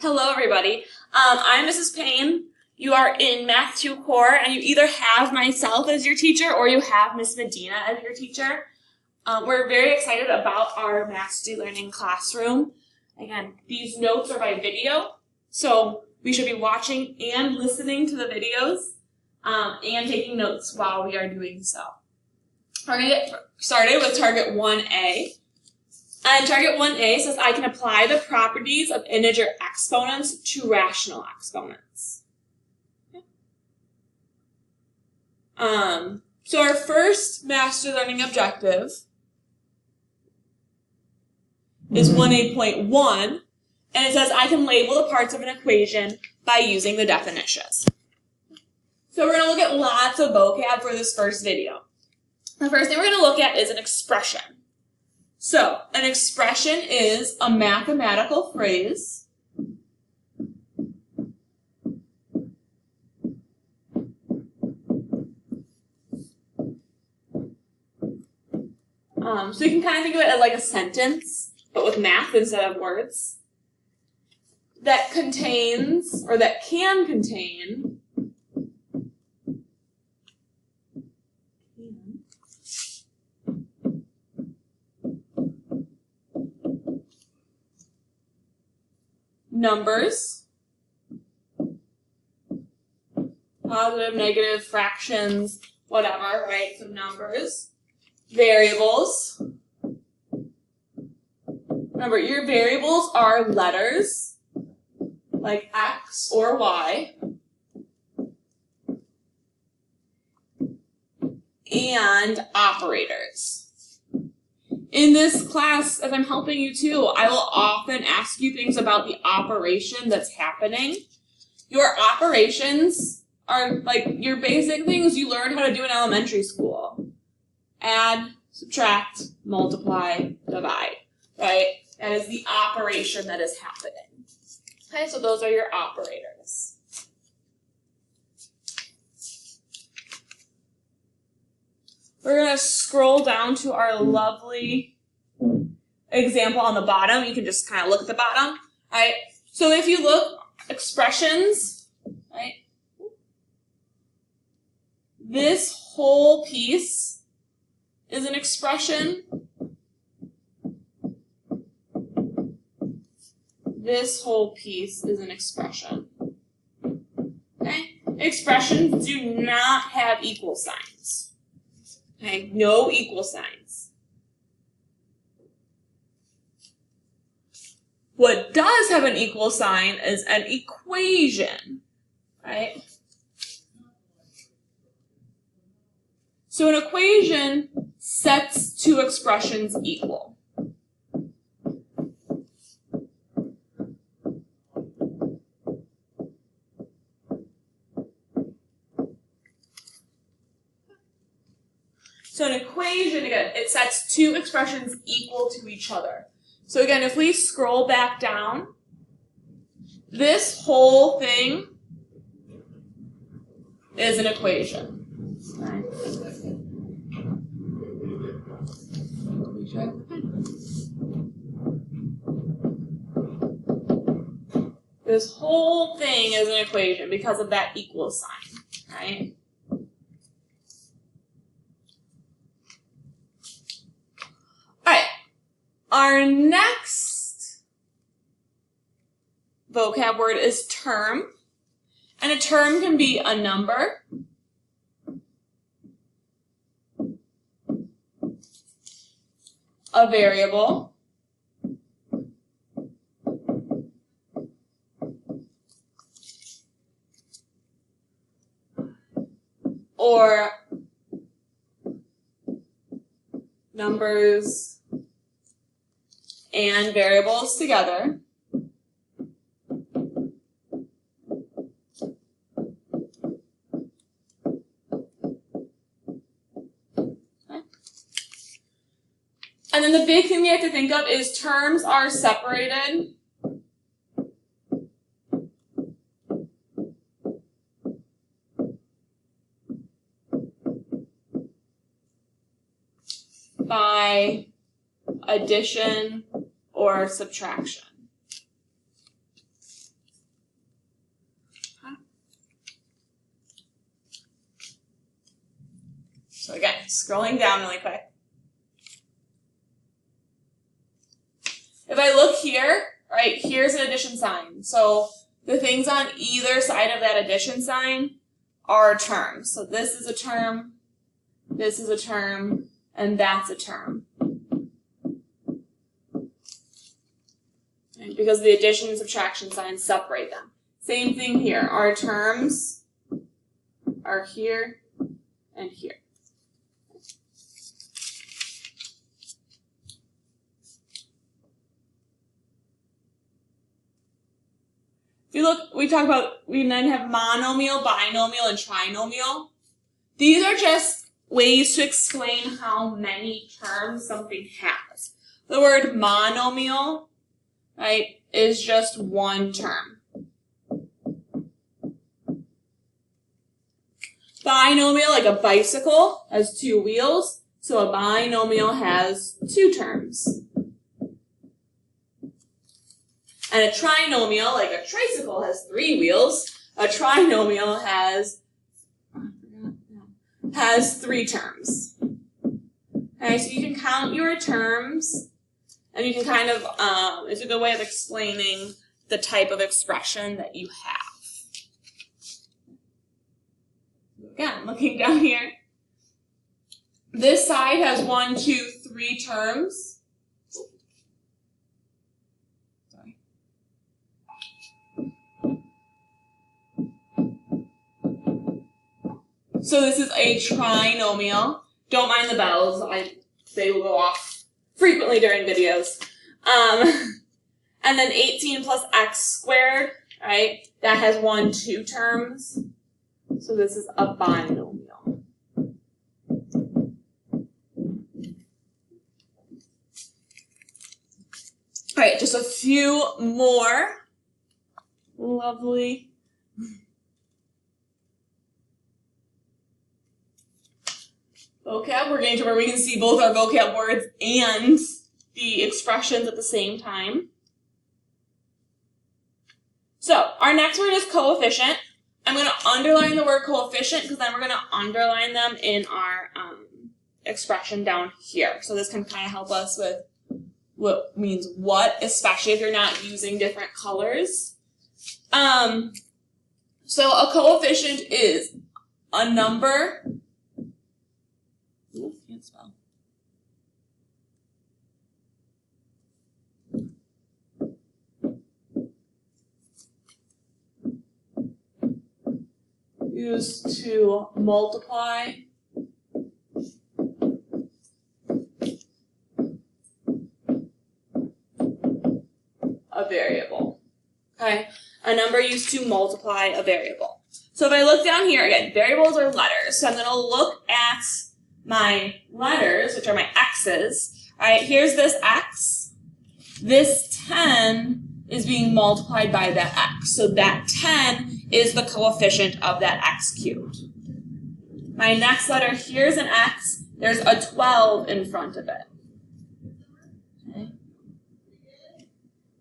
Hello, everybody. I'm Mrs. Payne. You are in Math 2 Core, and you either have myself as your teacher or you have Miss Medina as your teacher. We're very excited about our Mastery Learning classroom. Again, these notes are by video, so we should be watching and listening to the videos and taking notes while we are doing so. We're going to get started with target 1A. And target 1A says I can apply the properties of integer exponents to rational exponents. So our first mastery learning objective is 1A.1, and it says I can label the parts of an equation by using the definitions. So we're going to look at lots of vocab for this first video. The first thing we're going to look at is an expression. So, an expression is a mathematical phrase so you can kind of think of it as like a sentence, but with math instead of words, that contains, or that can contain, numbers, positive, negative, fractions, whatever, right? So numbers, variables. Remember, your variables are letters, like X or Y, and operators. In this class, as I'm helping you too, I will often ask you things about the operation that's happening. Your operations are like your basic things you learned how to do in elementary school. Add, subtract, multiply, divide, right? That is the operation that is happening. Okay, so those are your operators. We're going to scroll down to our lovely example on the bottom. You can just kind of look at the bottom, right? So if you look, expressions, right? This whole piece is an expression. This whole piece is an expression. Okay? Expressions do not have equal signs. Okay? No equal signs. What does have an equal sign is an equation, right? So an equation sets two expressions equal. So an equation, again, it sets two expressions equal to each other. So again, if we scroll back down, this whole thing is an equation. Right. This whole thing is an equation because of that equal sign, right? Our next vocab word is term, and a term can be a number, a variable, or numbers and variables together. Okay. And then the big thing we have to think of is terms are separated by addition or subtraction. So again, scrolling down really quick. If I look here, right, here's an addition sign. So the things on either side of that addition sign are terms. So this is a term, this is a term, and that's a term. Right, because the addition and subtraction signs separate them. Same thing here. Our terms are here and here. If you look, we then have monomial, binomial, and trinomial. These are just ways to explain how many terms something has. The word monomial, right, is just one term. Binomial, like a bicycle, has two wheels, so a binomial has two terms. And a trinomial, like a tricycle, has three wheels. A trinomial has three terms. Okay, so you can count your terms, and you can kind of, it's a good way of explaining the type of expression that you have. Again, looking down here, this side has 1, 2, 3 terms. Sorry. So this is a trinomial. Don't mind the bells. They will go off frequently during videos. And then 18 plus x squared, right? That has 1, 2 terms. So this is a binomial. All right, just a few more. Lovely. Vocab, we're getting to where we can see both our vocab words and the expressions at the same time. So, our next word is coefficient. I'm going to underline the word coefficient because then we're going to underline them in our expression down here. So this can kind of help us with what means what, especially if you're not using different colors. So a coefficient is a number. Ooh, can't spell. Used to multiply a variable. Okay, a number used to multiply a variable. So if I look down here, again, variables are letters. So I'm going to look at my letters, which are my x's. All right, here's this x. This 10 is being multiplied by that x. So that 10 is the coefficient of that x cubed. My next letter, here's an x. There's a 12 in front of it. Okay.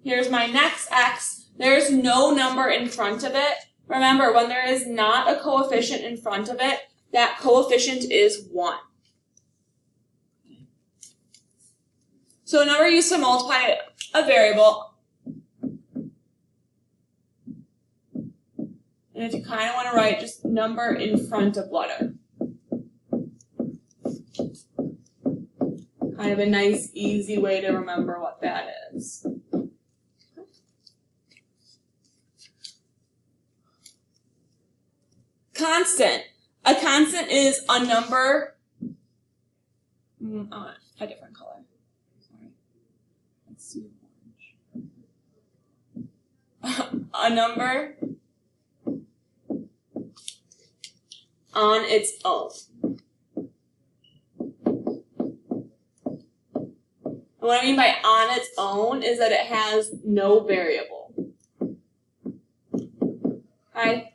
Here's my next x. There's no number in front of it. Remember, when there is not a coefficient in front of it, that coefficient is 1. So a number used to multiply a variable. And if you kind of want to write just number in front of letter. Kind of a nice, easy way to remember what that is. Constant. A constant is a number, a different color. Sorry. Let's see. A number on its own. And what I mean by on its own is that it has no variable. Okay?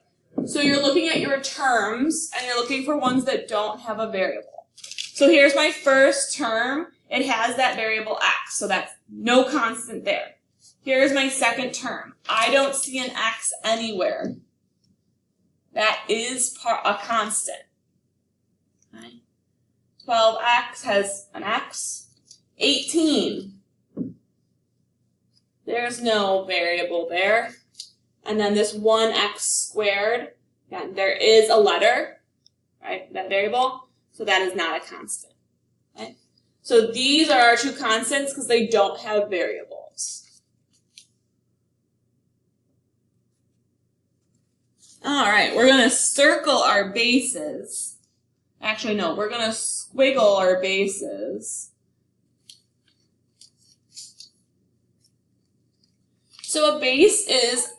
So you're looking at your terms, and you're looking for ones that don't have a variable. So here's my first term. It has that variable x, so that's no constant there. Here's my second term. I don't see an x anywhere. That is a constant. Okay. 12x has an x. 18. There's no variable there. And then this 1x squared, again, there is a letter, right, that variable, so that is not a constant. Okay? So these are our two constants because they don't have variables. All right, we're going to circle our bases. Actually, no, we're going to squiggle our bases. So a base is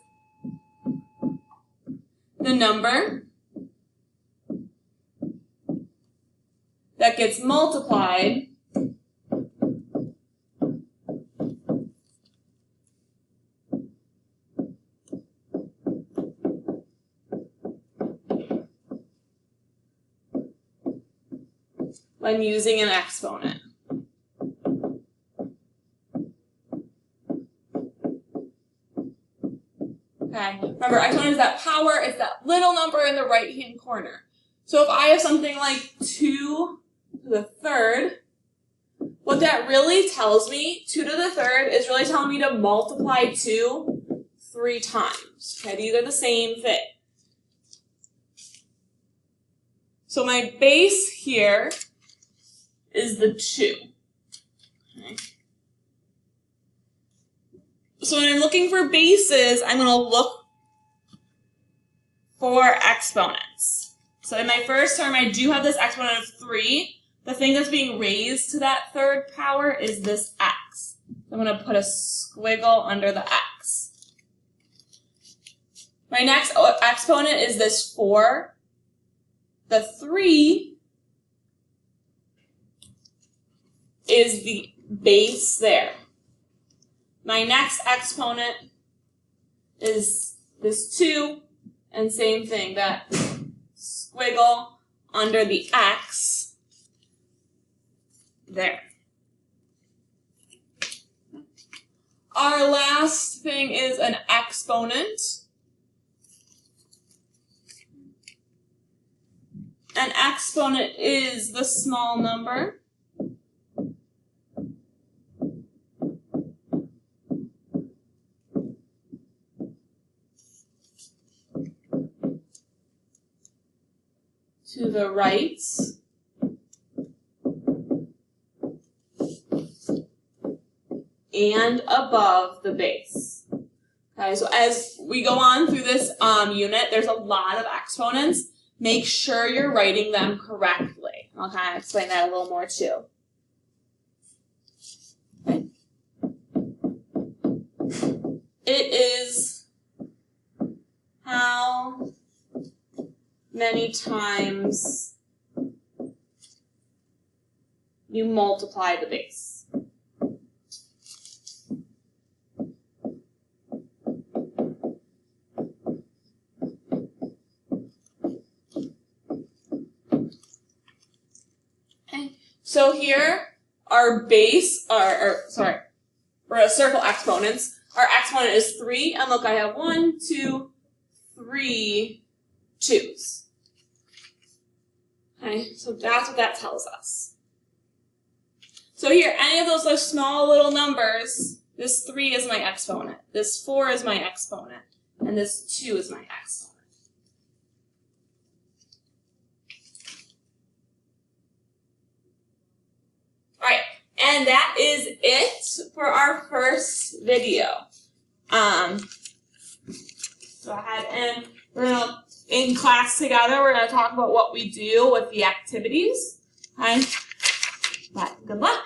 the number that gets multiplied when using an exponent. Okay, remember, exponent is that power, it's that little number in the right-hand corner. So if I have something like 2 to the third, what that really tells me, 2 to the third, is really telling me to multiply 2 3 times. Okay, these are the same thing. So my base here is the 2. Okay. So when I'm looking for bases, I'm going to look for exponents. So in my first term, I do have this exponent of 3. The thing that's being raised to that third power is this x. I'm going to put a squiggle under the x. My next exponent is this 4. The 3 is the base there. My next exponent is this 2, and same thing, that squiggle under the x there. Our last thing is an exponent. An exponent is the small number to the right and above the base. Okay, so as we go on through this unit, there's a lot of exponents. Make sure you're writing them correctly. I'll kind of explain that a little more too. Okay. It is how many times you multiply the base. Okay, so here our base, we're going to circle exponents. Our exponent is 3, and look, I have 1, 2, 3 2's. Okay, so that's what that tells us. So here, any of those small little numbers, this 3 is my exponent, this 4 is my exponent, and this 2 is my exponent. Alright, and that is it for our first video. Go ahead and we're going to, in class together, we're going to talk about what we do with the activities. Okay? But good luck.